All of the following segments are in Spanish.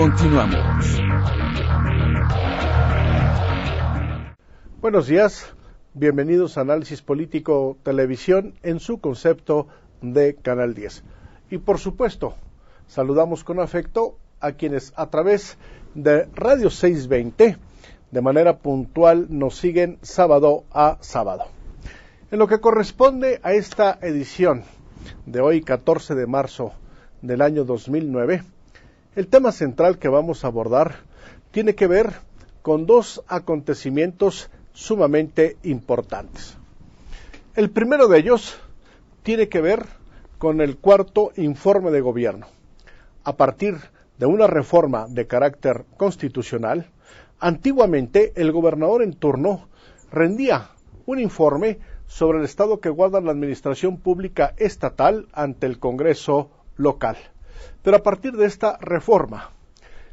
Continuamos. Buenos días, bienvenidos a Análisis Político Televisión en su concepto de Canal 10. Y por supuesto, saludamos con afecto a quienes a través de Radio 620 de manera puntual nos siguen sábado a sábado. En lo que corresponde a esta edición de hoy, 14 de marzo del año 2009, el tema central que vamos a abordar tiene que ver con dos acontecimientos sumamente importantes. El primero de ellos tiene que ver con el cuarto informe de gobierno. A partir de una reforma de carácter constitucional, antiguamente el gobernador en turno rendía un informe sobre el estado que guarda la administración pública estatal ante el Congreso local. Pero a partir de esta reforma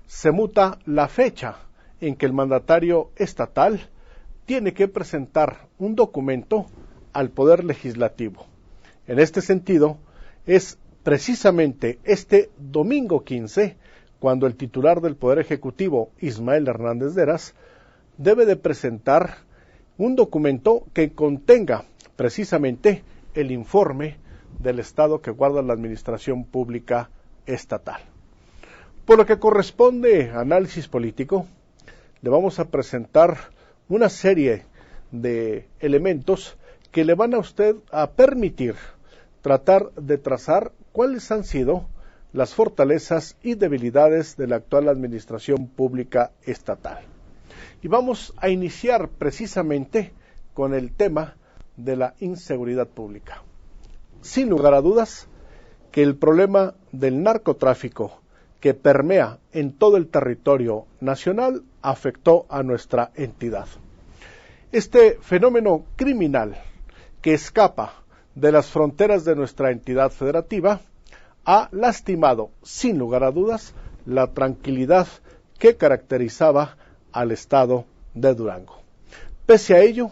se muta la fecha en que el mandatario estatal tiene que presentar un documento al Poder Legislativo. En este sentido, es precisamente este domingo 15 cuando el titular del Poder Ejecutivo, Ismael Hernández de Eras, debe de presentar un documento que contenga precisamente el informe del estado que guarda la administración pública estatal. Por lo que corresponde a análisis político, le vamos a presentar una serie de elementos que le van a usted a permitir tratar de trazar cuáles han sido las fortalezas y debilidades de la actual administración pública estatal. Y vamos a iniciar precisamente con el tema de la inseguridad pública. Sin lugar a dudas, que el problema del narcotráfico que permea en todo el territorio nacional afectó a nuestra entidad. Este fenómeno criminal que escapa de las fronteras de nuestra entidad federativa ha lastimado, sin lugar a dudas, la tranquilidad que caracterizaba al estado de Durango. Pese a ello,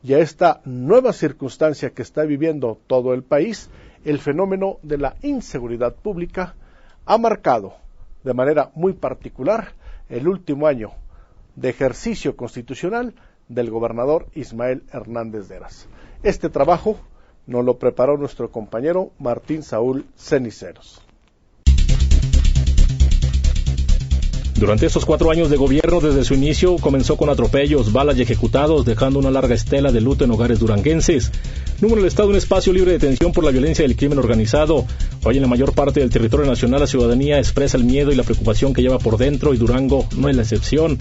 y a esta nueva circunstancia que está viviendo todo el país, el fenómeno de la inseguridad pública ha marcado de manera muy particular el último año de ejercicio constitucional del gobernador Ismael Hernández de Eras. Este trabajo nos lo preparó nuestro compañero Martín Saúl Ceniceros. Durante estos 4 años de gobierno, desde su inicio, comenzó con atropellos, balas y ejecutados, dejando una larga estela de luto en hogares duranguenses. Número del Estado, un espacio libre de tensión por la violencia del crimen organizado. Hoy en la mayor parte del territorio nacional la ciudadanía expresa el miedo y la preocupación que lleva por dentro, y Durango no es la excepción.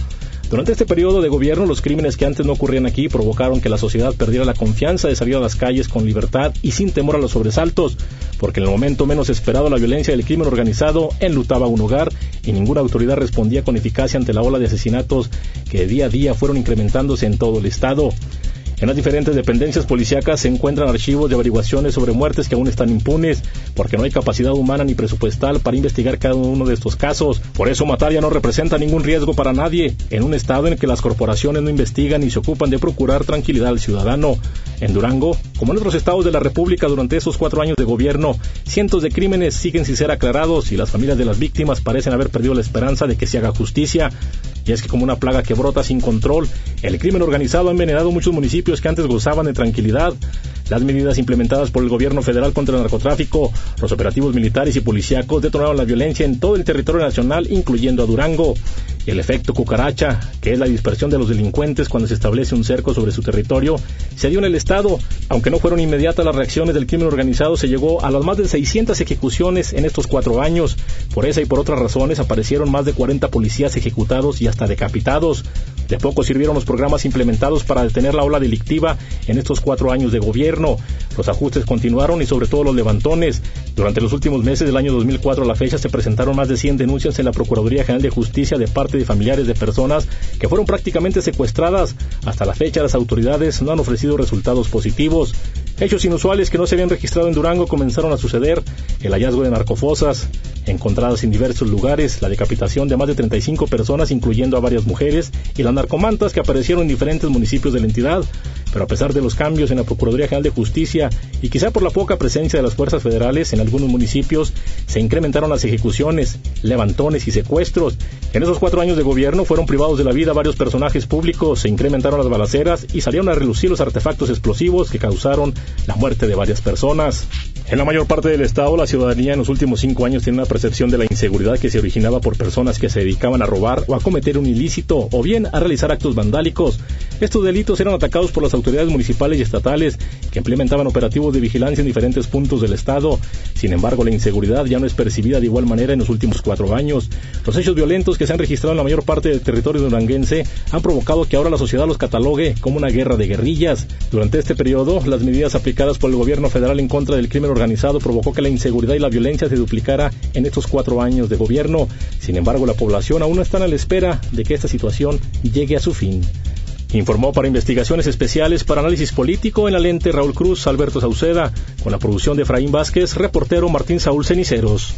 Durante este periodo de gobierno, los crímenes que antes no ocurrían aquí provocaron que la sociedad perdiera la confianza de salir a las calles con libertad y sin temor a los sobresaltos, porque en el momento menos esperado la violencia del crimen organizado enlutaba un hogar y ninguna autoridad respondía con eficacia ante la ola de asesinatos que día a día fueron incrementándose en todo el estado. En las diferentes dependencias policíacas se encuentran archivos de averiguaciones sobre muertes que aún están impunes, porque no hay capacidad humana ni presupuestal para investigar cada uno de estos casos. Por eso matar ya no representa ningún riesgo para nadie, en un estado en el que las corporaciones no investigan ni se ocupan de procurar tranquilidad al ciudadano. En Durango, como en otros estados de la República, durante esos 4 años de gobierno, cientos de crímenes siguen sin ser aclarados y las familias de las víctimas parecen haber perdido la esperanza de que se haga justicia. Y es que como una plaga que brota sin control, el crimen organizado ha envenenado muchos municipios que antes gozaban de tranquilidad. Las medidas implementadas por el gobierno federal contra el narcotráfico, los operativos militares y policíacos detonaron la violencia en todo el territorio nacional, incluyendo a Durango. Y el efecto cucaracha, que es la dispersión de los delincuentes cuando se establece un cerco sobre su territorio, se dio en el estado. Aunque no fueron inmediatas las reacciones del crimen organizado, se llegó a las más de 600 ejecuciones en estos 4 años. Por esa y por otras razones aparecieron más de 40 policías ejecutados y hasta decapitados. De poco sirvieron los programas implementados para detener la ola delictiva en estos 4 años de gobierno. Los ajustes continuaron y sobre todo los levantones. Durante los últimos meses del año 2004 a la fecha se presentaron más de 100 denuncias en la Procuraduría General de Justicia de parte de familiares de personas que fueron prácticamente secuestradas. Hasta la fecha las autoridades no han ofrecido resultados positivos. Hechos inusuales que no se habían registrado en Durango comenzaron a suceder: el hallazgo de narcofosas encontradas en diversos lugares, la decapitación de más de 35 personas, incluyendo a varias mujeres, y las narcomantas que aparecieron en diferentes municipios de la entidad. pero a pesar de los cambios en la Procuraduría General de Justicia y quizá por la poca presencia de las fuerzas federales en algunos municipios, se incrementaron las ejecuciones, levantones y secuestros. En esos 4 años de gobierno fueron privados de la vida varios personajes públicos, se incrementaron las balaceras y salieron a relucir los artefactos explosivos que causaron la muerte de varias personas. En la mayor parte del estado, la ciudadanía en los últimos 5 años tiene una percepción de la inseguridad que se originaba por personas que se dedicaban a robar o a cometer un ilícito o bien a realizar actos vandálicos. Estos delitos eran atacados por las autoridades municipales y estatales que implementaban operativos de vigilancia en diferentes puntos del estado. Sin embargo, la inseguridad ya no es percibida de igual manera en los últimos 4 años. Los hechos violentos que se han registrado en la mayor parte del territorio duranguense han provocado que ahora la sociedad los catalogue como una guerra de guerrillas. Durante este periodo, las medidas aplicadas por el gobierno federal en contra del crimen organizado provocó que la inseguridad y la violencia se duplicara en estos 4 años de gobierno. Sin embargo, la población aún no está a la espera de que esta situación llegue a su fin. Informó para Investigaciones Especiales para Análisis Político en la lente Raúl Cruz, Alberto Sauceda, con la producción de Efraín Vázquez, reportero Martín Saúl Ceniceros.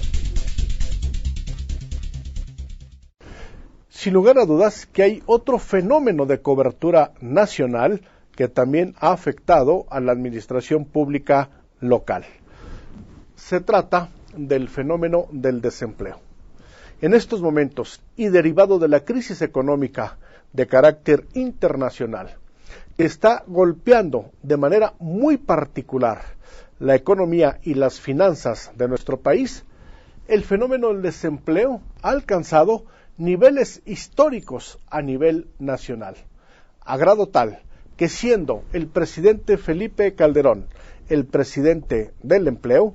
Sin lugar a dudas que hay otro fenómeno de cobertura nacional que también ha afectado a la administración pública local. Se trata del fenómeno del desempleo. En estos momentos, y derivado de la crisis económica de carácter internacional, que está golpeando de manera muy particular la economía y las finanzas de nuestro país, el fenómeno del desempleo ha alcanzado niveles históricos a nivel nacional, a grado tal que siendo el presidente Felipe Calderón el presidente del empleo,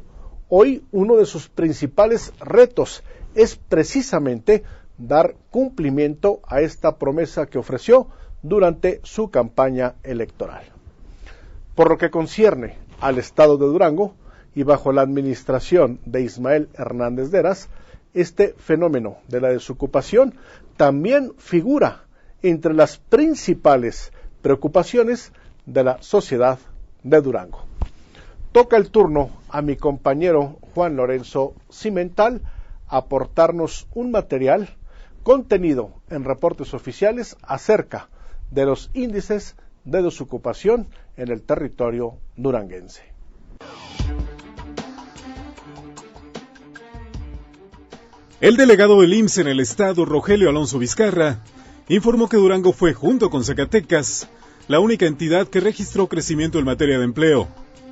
hoy uno de sus principales retos es precisamente dar cumplimiento a esta promesa que ofreció durante su campaña electoral. Por lo que concierne al estado de Durango y bajo la administración de Ismael Hernández de Heras, este fenómeno de la desocupación también figura entre las principales preocupaciones de la sociedad de Durango. Toca el turno a mi compañero Juan Lorenzo Cimental aportarnos un material contenido en reportes oficiales acerca de los índices de desocupación en el territorio duranguense. El delegado del IMSS en el estado, Rogelio Alonso Vizcarra, informó que Durango fue, junto con Zacatecas, la única entidad que registró crecimiento en materia de empleo,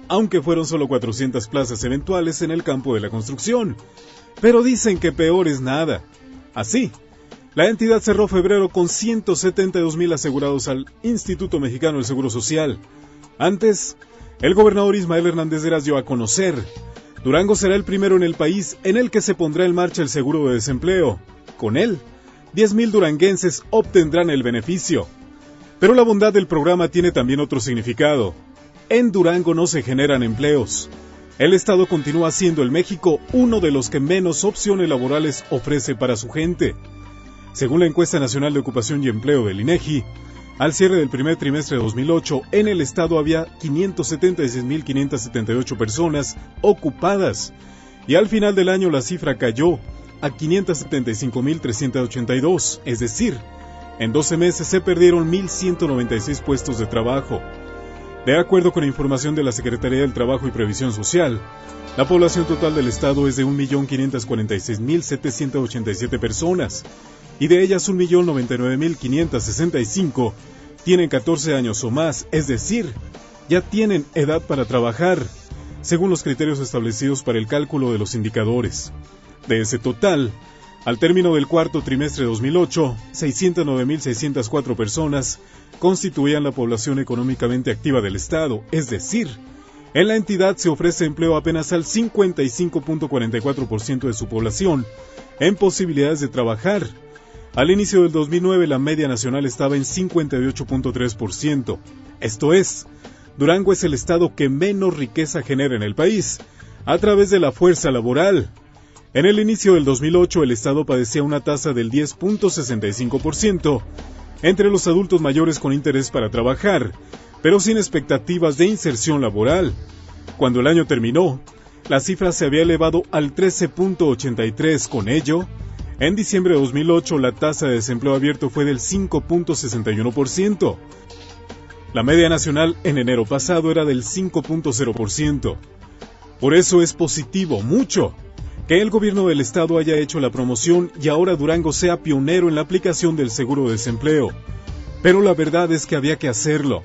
aunque fueron solo 400 plazas eventuales en el campo de la construcción. Pero dicen que peor es nada. Así, la entidad cerró febrero con 172,000 asegurados al Instituto Mexicano del Seguro Social. Antes, el gobernador Ismael Hernández de Heras dio a conocer: Durango será el primero en el país en el que se pondrá en marcha el seguro de desempleo. Con él, 10,000 duranguenses obtendrán el beneficio. Pero la bondad del programa tiene también otro significado. En Durango no se generan empleos. El estado continúa siendo el México uno de los que menos opciones laborales ofrece para su gente. Según la encuesta nacional de ocupación y empleo del INEGI, al cierre del primer trimestre de 2008, en el estado había 576,578 personas ocupadas, y al final del año la cifra cayó a 575,382, es decir, en 12 meses se perdieron 1,196 puestos de trabajo. De acuerdo con la información de la Secretaría del Trabajo y Previsión Social, la población total del estado es de 1,546,787 personas, y de ellas 1,099,565 tienen 14 años o más, es decir, ya tienen edad para trabajar, según los criterios establecidos para el cálculo de los indicadores. De ese total, al término del cuarto trimestre de 2008, 609,604 personas constituían la población económicamente activa del estado, es decir, en la entidad se ofrece empleo apenas al 55.44% de su población en posibilidades de trabajar. Al inicio del 2009 la media nacional estaba en 58.3%. Esto es, Durango es el estado que menos riqueza genera en el país, a través de la fuerza laboral. En el inicio del 2008 el estado padecía una tasa del 10.65% entre los adultos mayores con interés para trabajar, pero sin expectativas de inserción laboral. Cuando el año terminó, la cifra se había elevado al 13.83%. Con ello, en diciembre de 2008 la tasa de desempleo abierto fue del 5.61%. La media nacional en enero pasado era del 5.0%. Por eso es positivo, mucho, que el gobierno del estado haya hecho la promoción y ahora Durango sea pionero en la aplicación del seguro de desempleo. Pero la verdad es que había que hacerlo.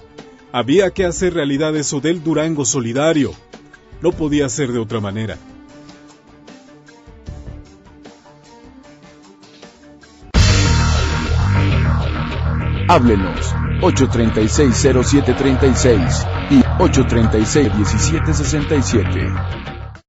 Había que hacer realidad eso del Durango solidario. No podía ser de otra manera. Háblenos 836-0736 y 836-1767.